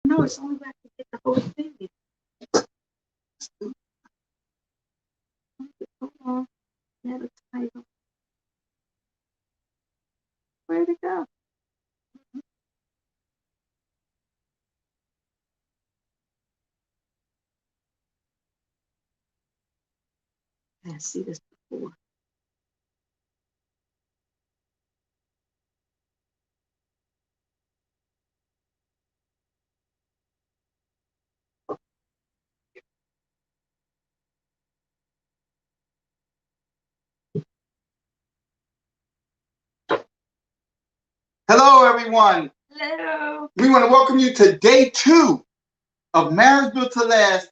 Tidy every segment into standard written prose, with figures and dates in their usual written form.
No, it's only right to get the whole thing. Hold on. Had a title. Where'd it go? I see this before. Hello, everyone. Hello. We want to welcome you to day 2 of Marriage Built to Last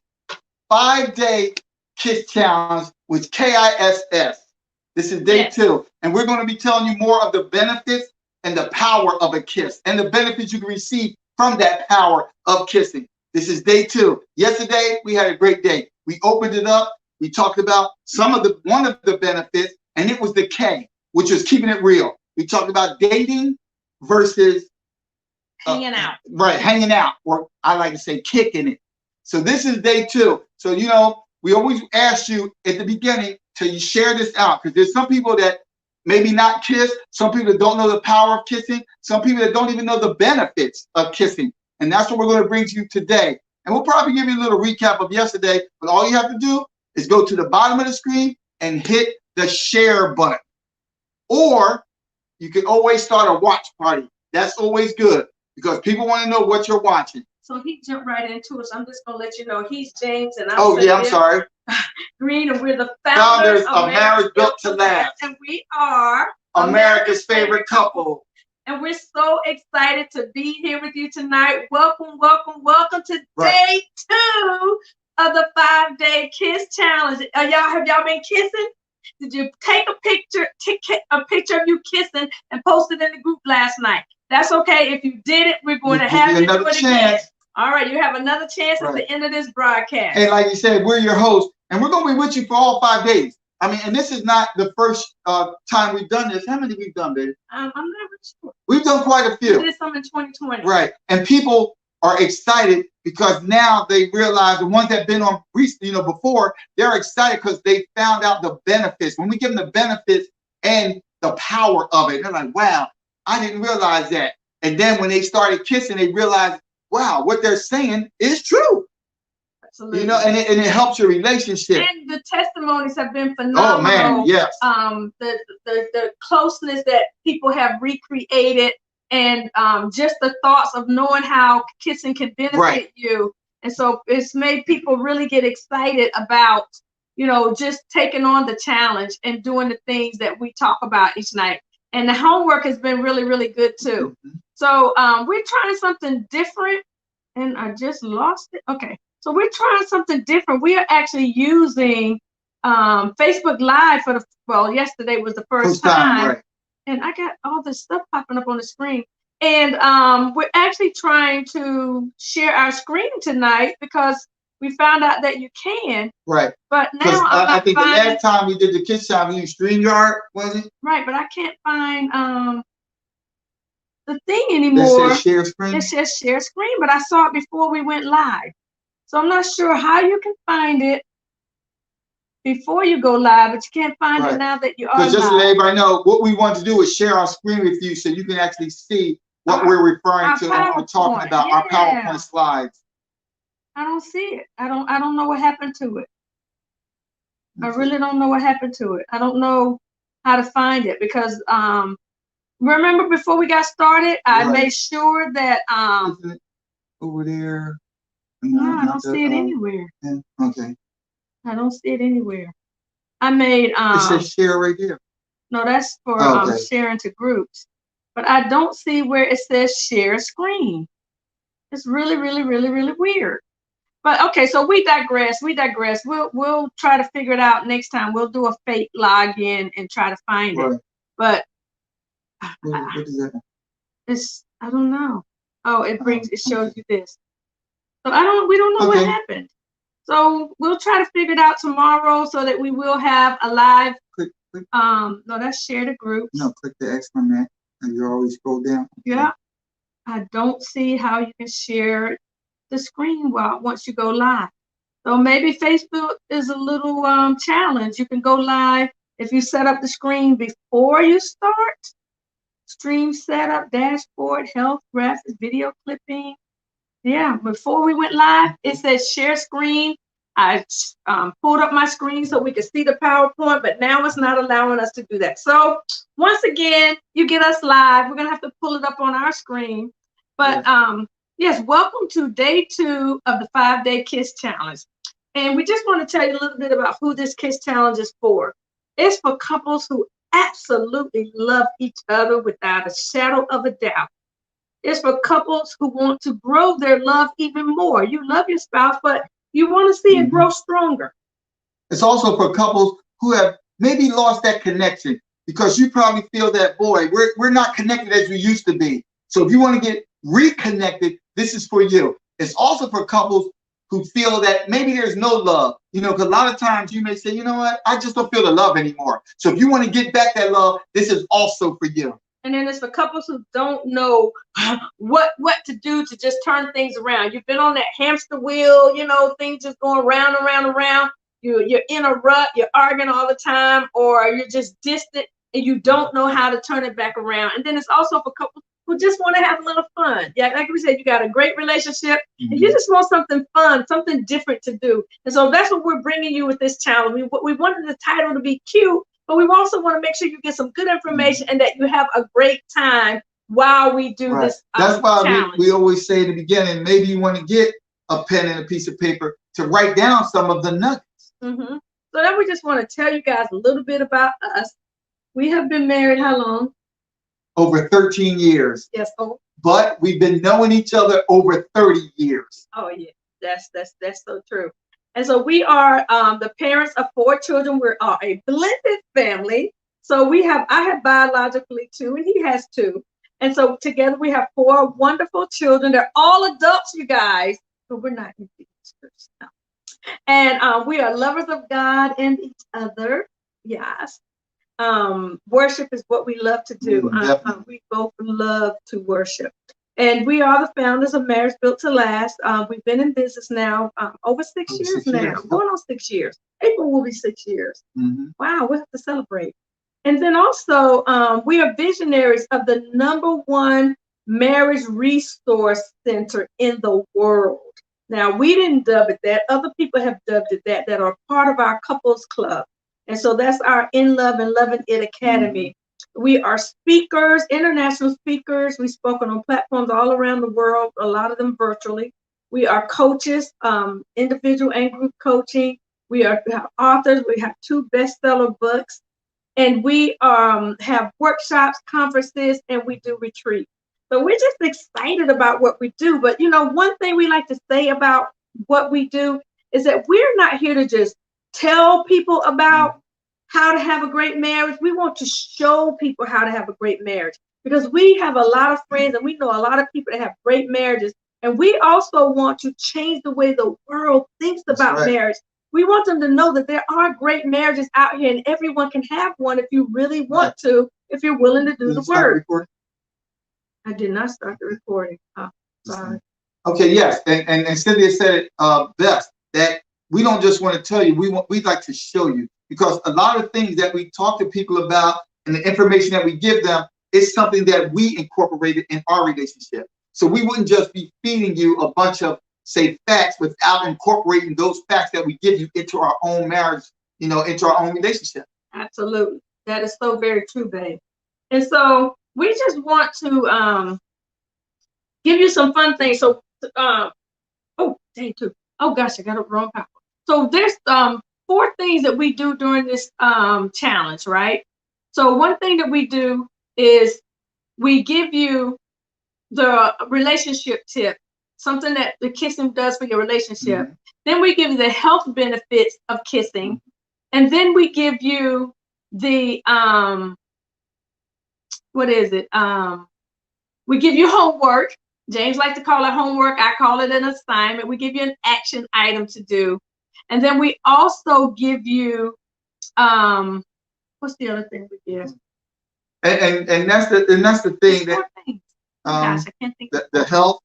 5-day Kiss Challenge with KISS. This is day 2, and we're going to be telling you more of the benefits and the power of a kiss and the benefits you can receive from that power of kissing. This is day 2. Yesterday, we had a great day. We opened it up. We talked about one of the benefits, and it was the K, which is keeping it real. We talked about dating versus hanging out. Right, hanging out, or I like to say kicking it. So this is day 2. So, we always ask you at the beginning to you share this out, because there's some people that maybe not kiss, some people that don't know the power of kissing, some people that don't even know the benefits of kissing. And that's what we're going to bring to you today. And we'll probably give you a little recap of yesterday, but all you have to do is go to the bottom of the screen and hit the share button. Or you can always start a watch party. That's always good because people want to know what you're watching. So he jumped right into it. So I'm just going to let you know he's James and I'm sorry. Greene, and we're the founders of Marriage Built to Last. And we are America's favorite couple. And we're so excited to be here with you tonight. Welcome, welcome, welcome to day 2 of the 5-day Kiss Challenge. Have y'all been kissing? Did you take a picture of you kissing and post it in the group last night? That's okay. If you did it, we're going to have you do it again. All right, you have another chance at the end of this broadcast. And like you said, we're your hosts, and we're going to be with you for all 5 days. I mean, and this is not the first time we've done this. How many we've done, baby? I'm not sure. We've done quite a few. We did some in 2020. Right, and people are excited because now they realize the ones that have been on before, they're excited because they found out the benefits. When we give them the benefits and the power of it, they're like, wow, I didn't realize that. And then when they started kissing, they realized, wow, what they're saying is true. Absolutely. And it helps your relationship. And the testimonies have been phenomenal. Oh man, yes. The closeness that people have recreated, and just the thoughts of knowing how kissing can benefit you. And so it's made people really get excited about, just taking on the challenge and doing the things that we talk about each night. And the homework has been really, really good too. Mm-hmm. So we're trying something different, and I just lost it. Okay. So we're trying something different. We are actually using Facebook Live yesterday was the first time. Right. And I got all this stuff popping up on the screen. And we're actually trying to share our screen tonight because we found out that you can. Right. But now I think the last time we did the Kiss Challenge, we used StreamYard, was it? Right, but I can't find the thing anymore. It says share screen? It says share screen, but I saw it before we went live. So I'm not sure how you can find it before you go live, but you can't find it now that you are live. Just to let everybody know, what we want to do is share our screen with you so you can actually see what we're referring to when we're talking about our PowerPoint slides. I don't see it. I don't know what happened to it. I really don't know what happened to it. I don't know how to find it because remember before we got started, I made sure that Isn't it over there? No, I don't see it anywhere. Okay. I don't see it anywhere. I made it says share right here. No, that's for sharing to groups. But I don't see where it says share screen. It's really, really, really, really weird. But okay, so we digress. We'll try to figure it out next time. We'll do a fake login and try to find it. But what is that? I don't know. Oh, it shows you this. So we don't know what happened. So we'll try to figure it out tomorrow so that we will have a live. Click. No, that's share the groups. No, click the X on that, and you always scroll down. Yeah. I don't see how you can share the screen while once you go live. So maybe Facebook is a little challenge. You can go live if you set up the screen before you start. Stream setup, dashboard, health, graphics, video clipping. Yeah, before we went live, it says share screen. I pulled up my screen so we could see the PowerPoint, but now it's not allowing us to do that. So once again, you get us live. We're gonna have to pull it up on our screen. But yes, welcome to day 2 of the 5-day KISS challenge. And we just want to tell you a little bit about who this KISS challenge is for. It's for couples who absolutely love each other without a shadow of a doubt. It's for couples who want to grow their love even more. You love your spouse, but you want to see it grow stronger. It's also for couples who have maybe lost that connection, because you probably feel that, boy, we're not connected as we used to be. So if you want to get reconnected, this is for you. It's also for couples who feel that maybe there's no love, because a lot of times you may say, you know what, I just don't feel the love anymore. So if you want to get back that love, this is also for you. And then it's for couples who don't know what to do to just turn things around. You've been on that hamster wheel, things just going round and round and round. You're in a rut, you're arguing all the time, or you're just distant and you don't know how to turn it back around. And then it's also for couples who just want to have a little fun. Yeah, like we said, you got a great relationship and you just want something fun, something different to do. And so that's what we're bringing you with this challenge. We wanted the title to be cute, but we also want to make sure you get some good information and that you have a great time while we do this That's why challenge. we always say in the beginning, maybe you want to get a pen and a piece of paper to write down some of the nuggets. So then we just want to tell you guys a little bit about us. We have been married how long? Over 13 years. Yes. Oh. But we've been knowing each other over 30 years. Oh yeah, that's so true. And so we are the parents of 4 children. We are a blended family. So I have biologically 2 and he has 2. And so together we have 4 wonderful children. They're all adults, you guys, but we're not youngsters. No. And we are lovers of God and each other. Yes. Worship is what we love to do. We both love to worship. And we are the founders of Marriage Built to Last. We've been in business now over 6 years now. Going on 6 years. April will be 6 years. Wow, we'll have to celebrate. And then also, we are visionaries of the #1 marriage resource center in the world. Now, we didn't dub it that. Other people have dubbed it that are part of our couples club. And so that's our In Love and Loving It Academy. We are speakers, international speakers. We've spoken on platforms all around the world, a lot of them virtually. We are coaches, individual and group coaching. We have authors. We have 2 bestseller books. And we have workshops, conferences, and we do retreats. So we're just excited about what we do. But, one thing we like to say about what we do is that we're not here to just tell people about how to have a great marriage. We want to show people how to have a great marriage, because we have a lot of friends and we know a lot of people that have great marriages. And we also want to change the way the world thinks about marriage. We want them to know that there are great marriages out here and everyone can have one if you really want to, if you're willing to do the work. I did not start the recording. Oh, sorry. Okay, yes. And Cynthia said it best, that we don't just want to tell you, we'd like to show you, because a lot of things that we talk to people about and the information that we give them is something that we incorporated in our relationship. So we wouldn't just be feeding you a bunch of, say, facts without incorporating those facts that we give you into our own marriage, into our own relationship. Absolutely. That is so very true, babe. And so we just want to give you some fun things. So, day 2. Oh gosh, I got it wrong. So there's 4 things that we do during this challenge, right? So one thing that we do is we give you the relationship tip, something that the kissing does for your relationship. Then we give you the health benefits of kissing. And then we give you the, we give you homework. James likes to call it homework. I call it an assignment. We give you an action item to do. And then we also give you, what's the other thing we give? And that's the thing that, gosh, I can't think. The health,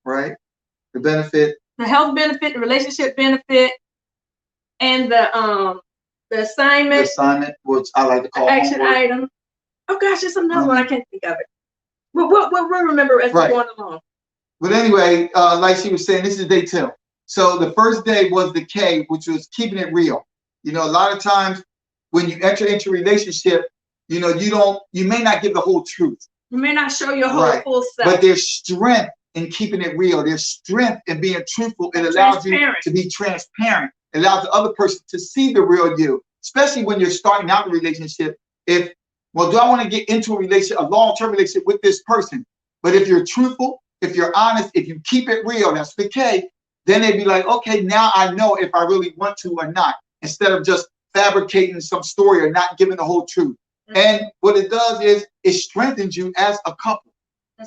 right? The benefit. The health benefit, the relationship benefit, and the assignment. The assignment, which I like to call action homework. item. Oh gosh, there's another one I can't think of it. We'll remember as we're going along. But anyway, like she was saying, this is day 2. So the first day was the K, which was keeping it real. You know, a lot of times when you enter into a relationship, you know, you may not give the whole truth. You may not show your whole full self. But there's strength in keeping it real. There's strength in being truthful. It allows you to be transparent. It allows the other person to see the real you, especially when you're starting out the relationship. Do I want to get into a long-term relationship with this person? But if you're truthful, if you're honest, if you keep it real, that's the K, then they'd be like, okay, now I know if I really want to or not, instead of just fabricating some story or not giving the whole truth. And what it does is it strengthens you as a couple.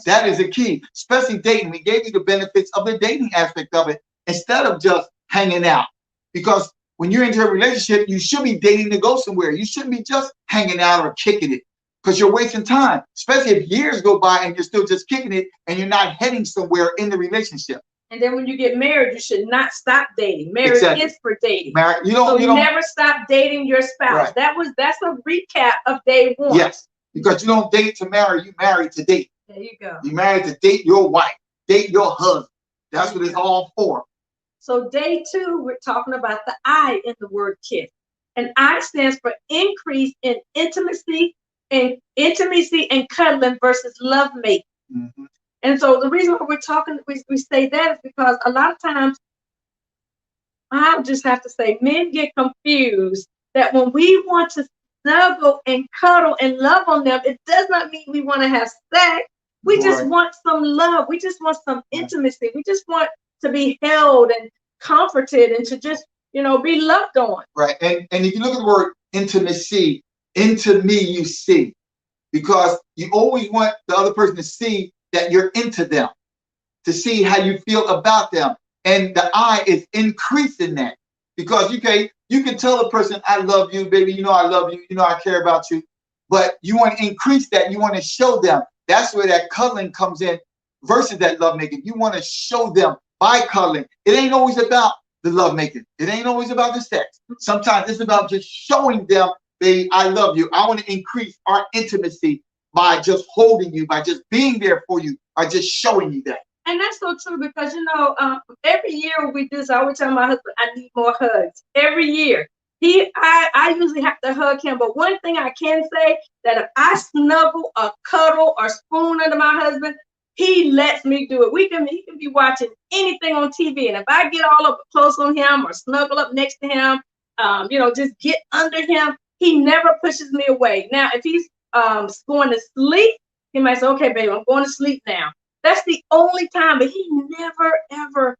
That is the key, especially dating. We gave you the benefits of the dating aspect of it instead of just hanging out. Because when you're into a relationship, you should be dating to go somewhere. You shouldn't be just hanging out or kicking it, because you're wasting time, especially if years go by and you're still just kicking it and you're not heading somewhere in the relationship. And then when you get married, you should not stop dating. Marriage is for dating. You don't never stop dating your spouse. Right. That's a recap of day 1. Yes, because you don't date to marry, you marry to date. There you go. You married to date your wife, date your husband. That's what it's all for. So day 2, we're talking about the I in the word kiss. And I stands for increase in intimacy and cuddling versus lovemaking. Mm-hmm. And so the reason why we're talking, we say that is because a lot of times, I'll just have to say, men get confused that when we want to snuggle and cuddle and love on them, it does not mean we want to have sex. We just want some love. We just want some intimacy. We just want to be held and comforted and to just, be loved on. Right. And if you look at the word intimacy, into me you see, because you always want the other person to see that you're into them, to see how you feel about them. And the I is increasing that, because you can tell a person, I love you, baby, I love you, I care about you, but you want to increase that. You want to show them. That's where that cuddling comes in versus that lovemaking. You want to show them by cuddling. It ain't always about the lovemaking. It ain't always about the sex. Sometimes it's about just showing them, baby, I love you. I want to increase our intimacy by just holding you, by just being there for you, by just showing you that. And that's so true, because, every year we do this, I always tell my husband, I need more hugs. Every year. I usually have to hug him. But one thing I can say, that if I snuggle or cuddle or spoon under my husband, he lets me do it. He can be watching anything on TV. And if I get all up close on him or snuggle up next to him, just get under him, he never pushes me away. Now, if he's going to sleep, he might say, okay, baby, I'm going to sleep now. That's the only time, but he never, ever,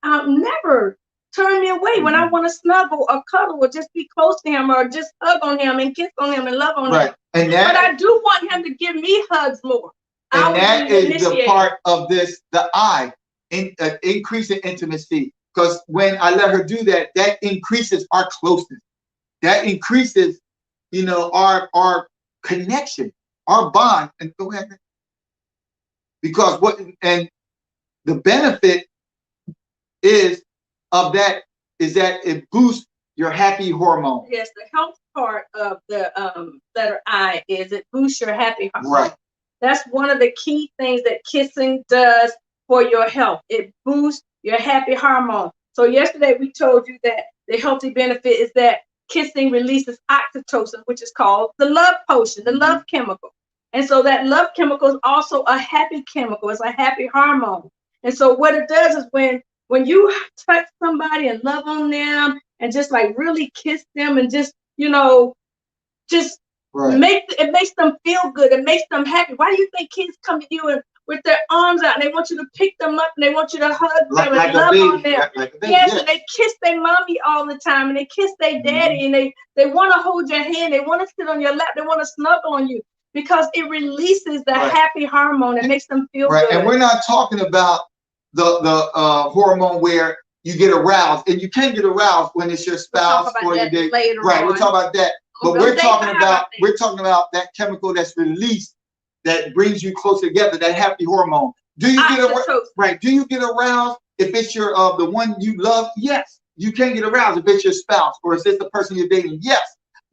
never turn me away when I want to snuggle or cuddle or just be close to him or just hug on him and kiss on him and love on him. And but I do want him to give me hugs more. And that is the part of this, the I, increase in intimacy. Because when I let her do that, that increases our closeness. That increases, our connection, our bond. And go ahead. Because the benefit of that is that it boosts your happy hormone. Yes, the health part of the letter I is it boosts your happy hormone. Right. That's one of the key things that kissing does for your health. It boosts your happy hormone. So yesterday we told you that the healthy benefit is that kissing releases oxytocin, which is called the love potion, the love chemical. And so that love chemical is also a happy chemical. It's a happy hormone. And so what it does is when you touch somebody and love on them and just like really kiss them and just, it makes them feel good. It makes them happy. Why do you think kids come to you and with their arms out and they want you to pick them up and they want you to hug them and love on them? Yes, and they kiss their mommy all the time and they kiss their daddy and they want to hold your hand. They want to sit on your lap. They want to snuggle on you because it releases the happy hormone. It makes them feel good. And we're not talking about the hormone where you get aroused, and you can get aroused when it's your spouse or your date. We're talking about that. But we're talking about that chemical that's released that brings you closer together, that happy hormone. Do you get aroused? Do you get aroused If it's your the one you love, yes, you can get aroused. If it's your spouse or if it's the person you're dating, yes.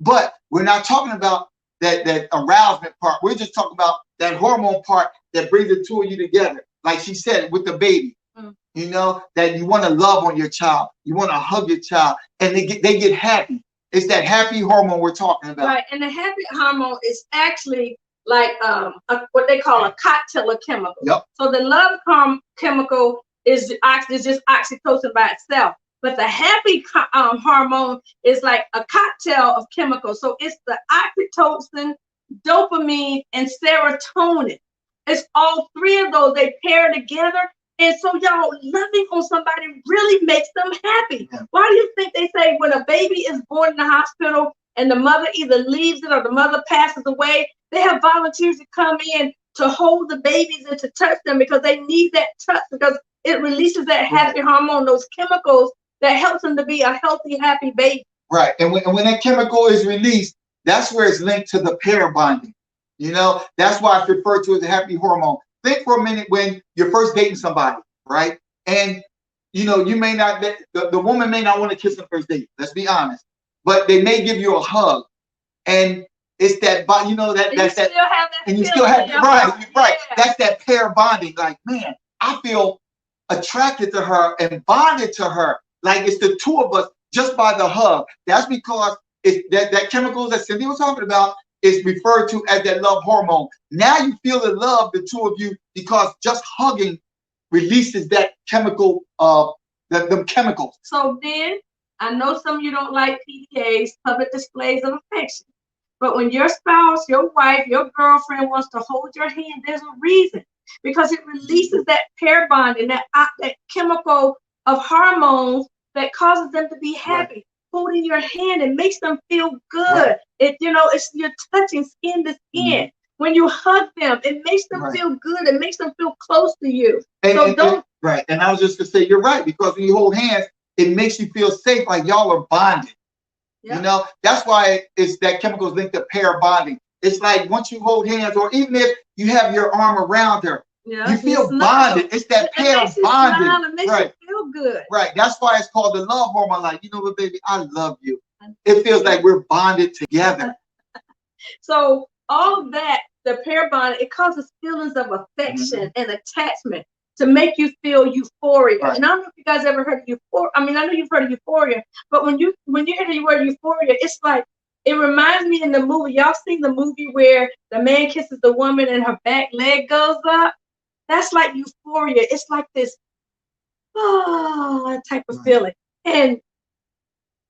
But we're not talking about that arousement part. We're just talking about that hormone part that brings the two of you together. Like she said, with the baby, you know, that you want to love on your child, you want to hug your child, and they get happy. It's that happy hormone we're talking about. Right, and the happy hormone is actually like what they call a cocktail of chemicals. Yep. So the love chemical is just oxytocin by itself, but the happy hormone is like a cocktail of chemicals. So it's the oxytocin, dopamine, and serotonin. It's all three of those. They pair together. And so y'all, loving on somebody really makes them happy. Yeah. Why do you think they say when a baby is born in the hospital and the mother either leaves it or the mother passes away, they have volunteers to come in to hold the babies and to touch them because they need that touch, because it releases that happy hormone, those chemicals that helps them to be a healthy, happy baby. Right. And when that chemical is released, that's where it's linked to the pair bonding. You know, that's why it's referred to as a happy hormone. Think for a minute when you're first dating somebody, right? And, you know, you may not, the woman may not want to kiss on first date. Let's be honest. But they may give you a hug. And it's that, you know, that's that. Still have that and you still have, right. Yeah. That's that pair bonding. Like, man, I feel attracted to her and bonded to her. Like it's the two of us just by the hug. That's because it's that chemicals that Cindy was talking about is referred to as that love hormone. Now you feel the love, the two of you, because just hugging releases that chemical, them chemicals. So then, I know some of you don't like PDAs, public displays of affection. But when your spouse, your wife, your girlfriend wants to hold your hand, there's a reason. Because it releases that pair bonding, that chemical of hormones that causes them to be happy. Right. Holding your hand, it makes them feel good. Right. It, you know, it's you're touching skin to skin. When you hug them, it makes them feel good. It makes them feel close to you. Right. And I was just gonna say, you're right, because when you hold hands, it makes you feel safe, like y'all are bonded. Yep. You know, that's why it's that chemical is linked to pair bonding. It's like once you hold hands, or even if you have your arm around her, you feel bonded. It's that pair bonding. It makes you feel good. Right. That's why it's called the love hormone. Like, you know what, baby, I love you. It feels like we're bonded together. So all of that, the pair bond, it causes feelings of affection and attachment to make you feel euphoria. Right. And I don't know if you guys ever heard of euphoria. I mean, I know you've heard of euphoria, but when you hear the word euphoria, it's like, it reminds me in the movie, y'all seen the movie where the man kisses the woman and her back leg goes up? That's like euphoria. It's like this type of feeling. And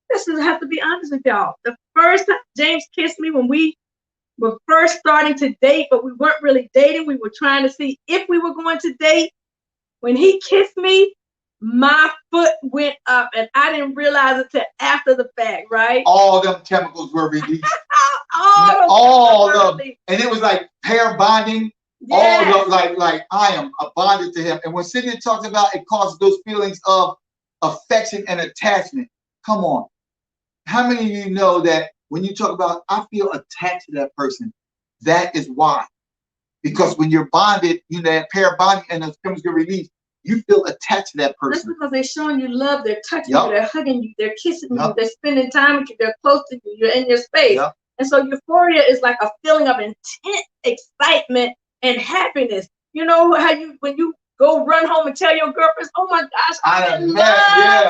this is, I have to be honest with y'all. The first time James kissed me, when we were first starting to date, but we weren't really dating. We were trying to see if we were going to date. When he kissed me, my foot went up, and I didn't realize it till after the fact, right? All them chemicals were released. all of them. And it was like pair bonding. Yes. All of, like I am bonded to him. And when Cynthia talks about it causes those feelings of affection and attachment. Come on. How many of you know that when you talk about, I feel attached to that person, that is why. Because when you're bonded, you know, that pair bonding and those chemicals get released, you feel attached to that person. That's because they're showing you love, they're touching you, they're hugging you, they're kissing you, they're spending time with you, they're close to you, you're in your space. And so euphoria is like a feeling of intense excitement and happiness. You know how when you go run home and tell your girlfriends, oh my gosh, I'm in love.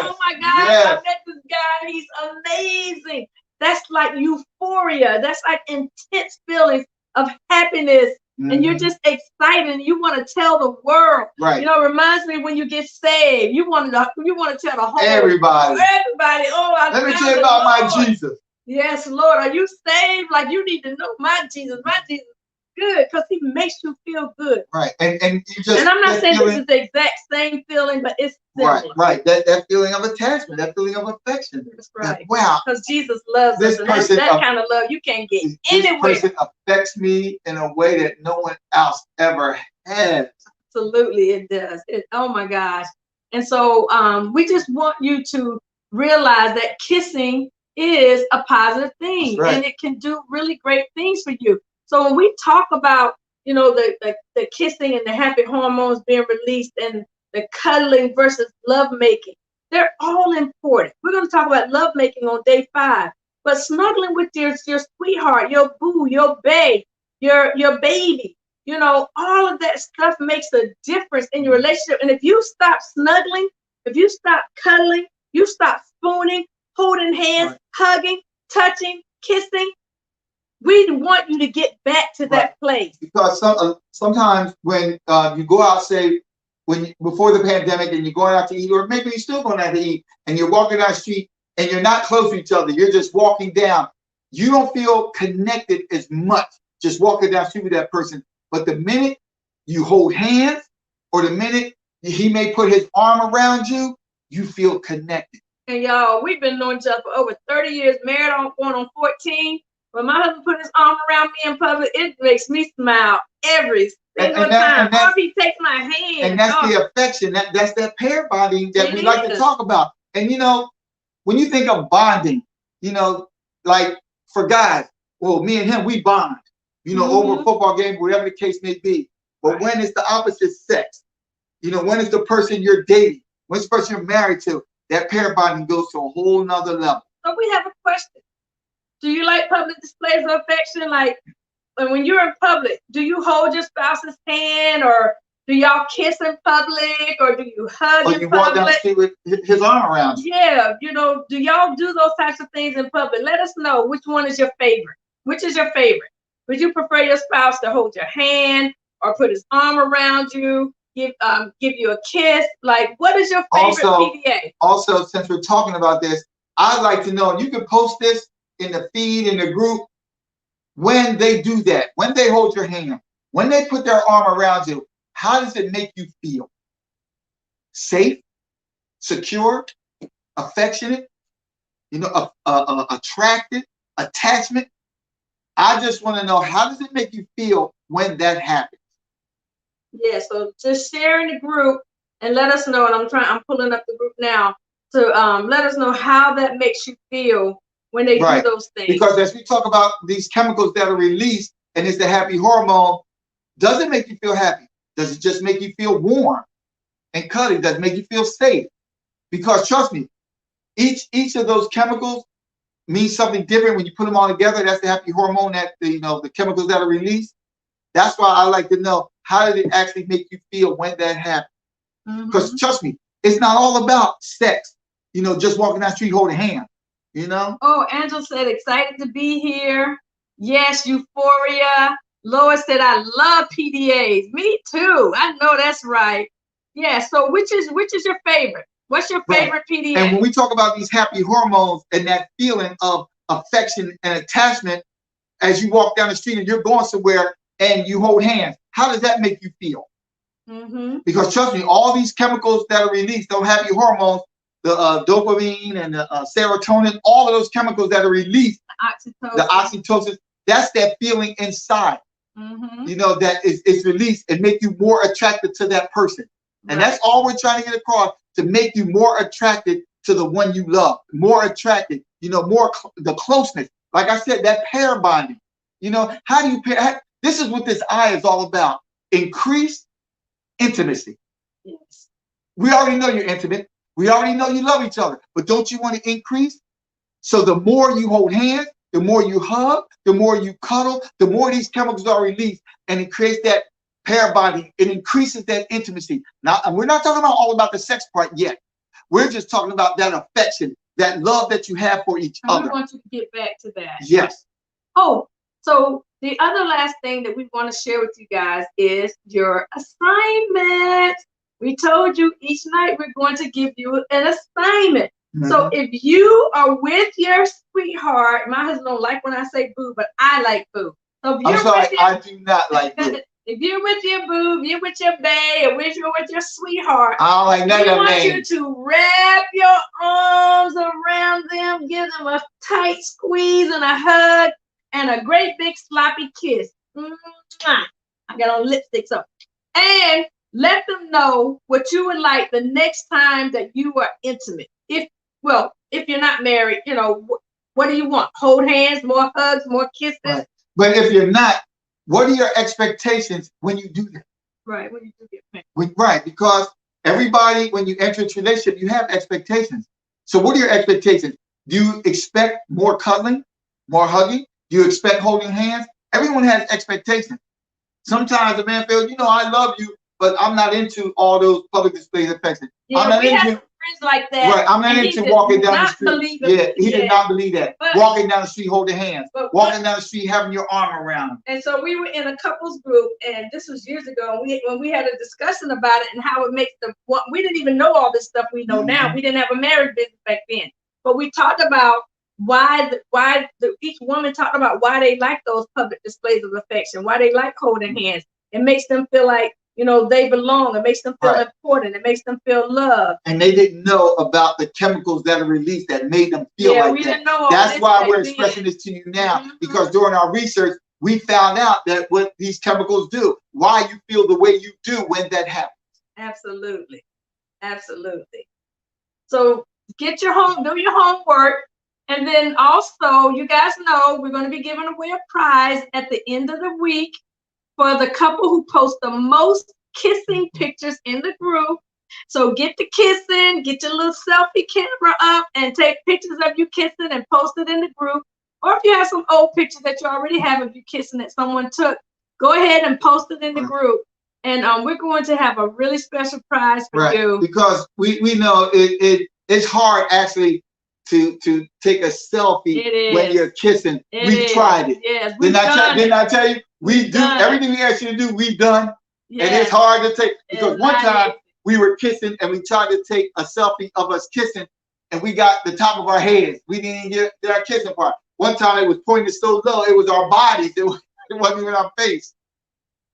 Oh my gosh, I met this guy, he's amazing. That's like euphoria. That's like intense feelings of happiness. And you're just excited and you want to tell the world. Right. You know, it reminds me when you get saved. You want to tell the whole everybody. Oh, let me tell you about my Jesus. Yes, Lord. Are you saved? Like, you need to know my Jesus. My Jesus is good because he makes you feel good. Right. And you just, and I'm not saying this is the exact same feeling, but it's similar. Right. That feeling of attachment, that feeling of affection. That's right. Like, wow. Because Jesus loves us, and that kind of love you can't get anywhere. This person affects me in a way that no one else ever has. Absolutely, it does. Oh my gosh. And so we just want you to realize that kissing is a positive thing, and it can do really great things for you. So when we talk about, you know, the kissing and the happy hormones being released, and the cuddling versus love making. They're all important. We're going to talk about love making on day 5. But snuggling with your sweetheart, your boo, your bae, your baby, you know, all of that stuff makes a difference in your relationship. And if you stop snuggling, if you stop cuddling, you stop spooning, holding hands, right, hugging, touching, kissing, we want you to get back to that place. Because sometimes when you go out, say, before the pandemic, and you're going out to eat, or maybe you're still going out to eat, and you're walking down the street, and you're not close to each other, you're just walking down, you don't feel connected as much just walking down the street with that person. But the minute you hold hands, or the minute he may put his arm around you, you feel connected. And y'all, we've been knowing each other for over 30 years, married going on 14. When my husband put his arm around me in public, it makes me smile every single time. Or if he takes my hand. And that's the affection. That's that pair bonding that we like to talk about. And you know, when you think of bonding, you know, like for guys, well, me and him, we bond, you know, over a football game, whatever the case may be. But when it's the opposite sex, you know, when it's the person you're dating, when it's the person you're married to, that pair bonding goes to a whole nother level. So we have a question. Do you like public displays of affection? Like when you're in public, do you hold your spouse's hand, or do y'all kiss in public, or do you hug in public? Or you walk down the street with his arm around you. Yeah, you know, do y'all do those types of things in public? Let us know which one is your favorite. Which is your favorite? Would you prefer your spouse to hold your hand or put his arm around you, give you a kiss? Like, what is your favorite PDA? Also, since we're talking about this, I'd like to know, and you can post this in the feed, in the group, when they do that, when they hold your hand, when they put their arm around you, how does it make you feel? Safe, secure, affectionate, you know, attracted, attachment? I just want to know, how does it make you feel when that happens? Yeah, so just share in the group and let us know. And I'm pulling up the group now to let us know how that makes you feel when they do those things. Because as we talk about these chemicals that are released, and it's the happy hormone, does it make you feel happy? Does it just make you feel warm and cuddly? Does it make you feel safe? Because trust me, each of those chemicals means something different when you put them all together. That's the happy hormone, that the chemicals that are released. That's why I like to know, how did it actually make you feel when that happened? Because trust me, it's not all about sex, you know, just walking down the street holding hands. You know? Oh, Angela said, excited to be here. Yes, euphoria. Lois said, I love PDAs. Me too. I know that's right. Yeah, so which is your favorite? What's your favorite PDA? And when we talk about these happy hormones and that feeling of affection and attachment as you walk down the street and you're going somewhere and you hold hands, how does that make you feel? Because trust me, all these chemicals that are released, those happy hormones, the dopamine and the serotonin, all of those chemicals that are released, the oxytocin, that's that feeling inside, you know, that is released and make you more attracted to that person. And that's all we're trying to get across, to make you more attracted to the one you love, more attracted, you know, more the closeness. Like I said, that pair bonding, you know, how do you pair? This is what this eye is all about. Increased intimacy. Yes. We already know you're intimate. We already know you love each other, but don't you want to increase? So the more you hold hands, the more you hug, the more you cuddle, the more these chemicals are released, and it creates that pair bonding. It increases that intimacy. Now, and we're not talking about all about the sex part yet. We're just talking about that affection, that love that you have for each other. We want you to get back to that. Yes. Oh, so the other last thing that we want to share with you guys is your assignment. We told you each night we're going to give you an assignment. So if you are with your sweetheart, my husband don't like when I say boo, but I like boo. So if you're I'm sorry, I do not like boo. If you're with your boo, if you're with your bae, or if you're with your sweetheart, I don't like none of them we want names. you to wrap your arms around them, give them a tight squeeze and a hug, and a great big sloppy kiss. I got on lipstick, so. And let them know what you would like the next time that you are intimate. If you're not married, you know, what do you want? Hold hands, more hugs, more kisses? Right. But if you're not, what are your expectations when you do that? Right, when you do get married. Right, because everybody, when you enter into a relationship, you have expectations. So what are your expectations? Do you expect more cuddling, more hugging? Do you expect holding hands? Everyone has expectations. Sometimes a man feels, I love you, but I'm not into all those public displays of affection. Yeah, I'm not we into have friends like that. Right, I'm not into walking down the street. Yeah, he did not believe that. But, walking down the street holding hands. Walking down the street having your arm around him. And so we were in a couples group, and this was years ago, when we had a discussion about it and how it makes we didn't even know all this stuff we know now. We didn't have a marriage business back then. But we talked about each woman talked about why they like those public displays of affection, why they like holding hands. It makes them feel like, they belong. It makes them feel important. It makes them feel loved. And they didn't know about the chemicals that are released that made them feel like we that. Didn't know That's why we're expressing this to you now, because during our research, we found out that what these chemicals do, why you feel the way you do when that happens. Absolutely. Absolutely. So do your homework. And then also, you guys know we're going to be giving away a prize at the end of the week for the couple who post the most kissing pictures in the group. So get the kissing, get your little selfie camera up and take pictures of you kissing and post it in the group. Or if you have some old pictures that you already have of you kissing that someone took, go ahead and post it in the group. And we're going to have a really special prize for you. Because we know it's hard actually to take a selfie when you're kissing. We've tried it. Yes, didn't I tell you? We do everything we asked you to do, we've done. Yes. And it's hard to take, because one time we were kissing and we tried to take a selfie of us kissing and we got the top of our heads. We didn't even get our kissing part. One time it was pointed so low, it was our bodies. It wasn't even our face.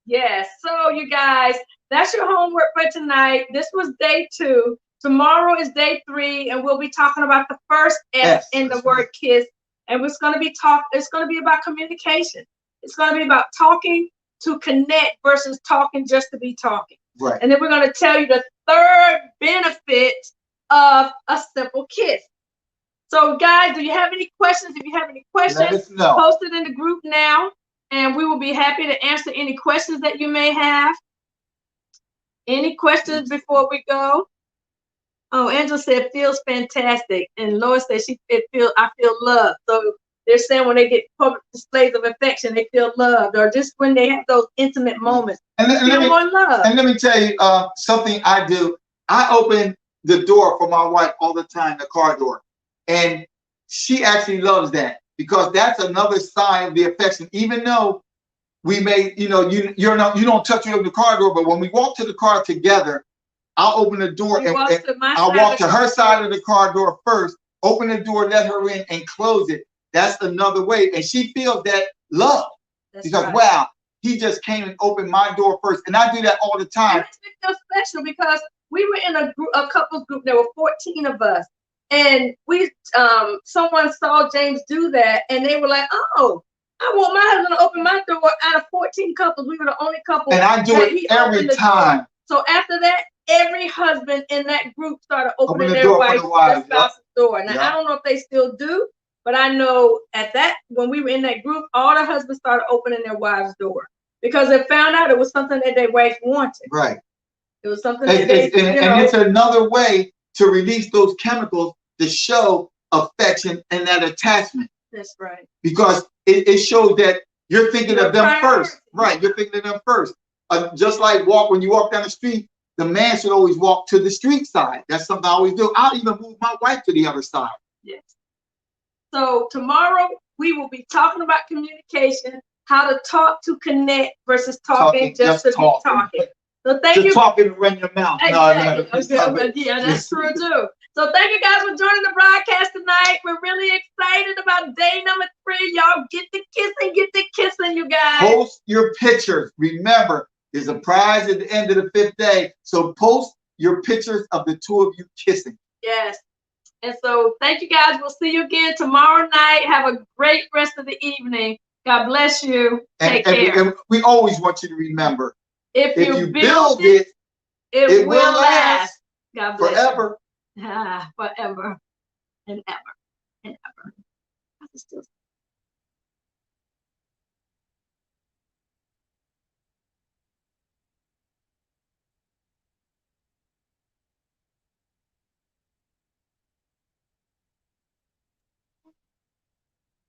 Yes. So you guys, that's your homework for tonight. This was day 2. Tomorrow is day 3, and we'll be talking about the first S in the word kiss. And it's going to be about communication. It's going to be about talking to connect versus talking just to be talking. Right. And then we're going to tell you the third benefit of a simple kiss. So guys, do you have any questions? If you have any questions, let us know. Post it in the group now, and we will be happy to answer any questions that you may have. Any questions before we go? Oh, Angela said feels fantastic, and Lois said I feel loved. So they're saying when they get public displays of affection, they feel loved, or just when they have those intimate moments, feel more love. And let me tell you something I do. I open the door for my wife all the time, the car door, and she actually loves that, because that's another sign of the affection. Even though we may, you don't touch me over the car door, but when we walk to the car together, I'll open the door and I'll walk to her side of the car door first, open the door, let her in, and close it. That's another way. And she feels that love. Because, wow, he just came and opened my door first. And I do that all the time. And it feels special because we were in a couples group. There were 14 of us. And someone saw James do that, and they were like, oh, I want my husband to open my door. Out of 14 couples, we were the only couple. And I do it every time. So after that, every husband in that group started opening their wife's spouse's door. Now, I don't know if they still do, but I know when we were in that group, all the husbands started opening their wives' door because they found out it was something that their wife wanted. Right. It was something and it's another way to release those chemicals to show affection and that attachment. That's right. Because it shows that you're thinking of them first. Right. You're thinking of them first. Just like when you walk down the street, the man should always walk to the street side. That's something I always do. I'll even move my wife to the other side. Yes. So tomorrow we will be talking about communication, how to talk to connect versus talking just to be talking. So thank you. Talking around your mouth. Exactly. Yeah, that's true too. So thank you guys for joining the broadcast tonight. We're really excited about day number 3. Y'all get the kissing, you guys. Post your pictures. Remember, there's a prize at the end of the 5th day. So post your pictures of the 2 of you kissing. Yes. And so thank you guys. We'll see you again tomorrow night. Have a great rest of the evening. God bless you. Take care. And we always want you to remember, if you build it, it will last. God bless forever. You. Forever and ever and ever.